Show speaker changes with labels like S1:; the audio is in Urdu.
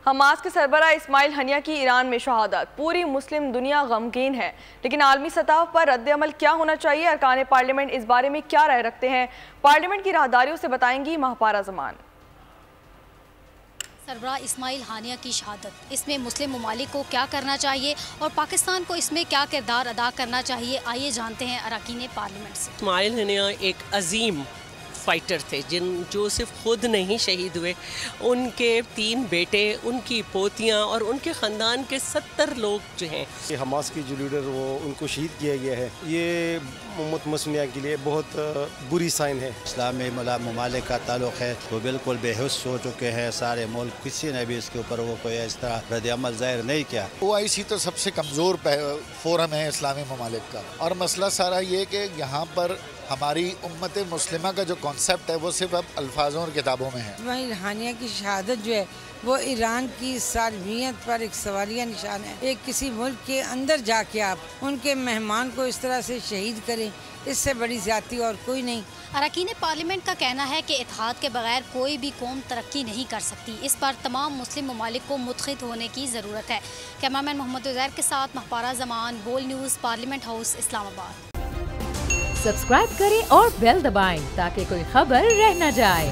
S1: حماس کے سربراہ اسماعیل ہنیہ کی ایران میں شہادت، پوری مسلم دنیا غمگین ہے، لیکن عالمی سطح پر رد عمل کیا ہونا چاہیے؟ ارکان پارلیمنٹ اس بارے میں کیا رائے رکھتے ہیں؟ پارلیمنٹ کی راہداریوں سے بتائیں گی مہپارہ زمان۔
S2: سربراہ اسماعیل ہنیہ کی شہادت، اس میں مسلم ممالک کو کیا کرنا چاہیے اور پاکستان کو اس میں کیا کردار ادا کرنا چاہیے؟ آئیے جانتے ہیں اراکین پارلیمنٹ سے۔
S3: اسماعیل ہنیہ ایک عظیم فائٹر تھے جو صرف خود نہیں شہید ہوئے، ان کے 3 بیٹے، ان کی پوتیاں اور ان کے خاندان کے 70 لوگ جو ہیں۔
S4: حماس کی جو لیڈر وہ ان کو شہید کیا گیا ہے، یہ امت مسلمہ کے لیے بہت بری سائن ہے۔
S5: اسلامی ممالک کا تعلق ہے وہ بالکل بے حس ہو چکے ہیں سارے ملک، کسی نے بھی اس کے اوپر وہ کوئی اس طرح رد عمل ظاہر نہیں کیا۔
S6: OIC تو سب سے کمزور فورم ہے اسلامی ممالک کا، اور مسئلہ سارا یہ کہ یہاں پر ہماری امت مسلمہ کا جو کانسیپٹ ہے وہ صرف اب الفاظوں اور کتابوں میں ہے۔
S7: اسماعیل ہنیہ کی شہادت جو ہے وہ ایران کی سالمیت پر ایک سوالیہ نشان ہے۔ ایک کسی ملک کے اندر جا کے آپ ان کے مہمان کو اس طرح سے شہید کریں، اس سے بڑی زیادتی اور کوئی نہیں۔
S2: اراکین پارلیمنٹ کا کہنا ہے کہ اتحاد کے بغیر کوئی بھی قوم ترقی نہیں کر سکتی، اس پر تمام مسلم ممالک کو متحد ہونے کی ضرورت ہے۔ کیمرامین محمد عزیر کے ساتھ مہپارہ زمان، بول نیوز، پارلیمنٹ ہاؤس، اسلام آباد۔
S8: سبسکرائب کریں اور بیل دبائیں تاکہ کوئی خبر رہ نہ جائے۔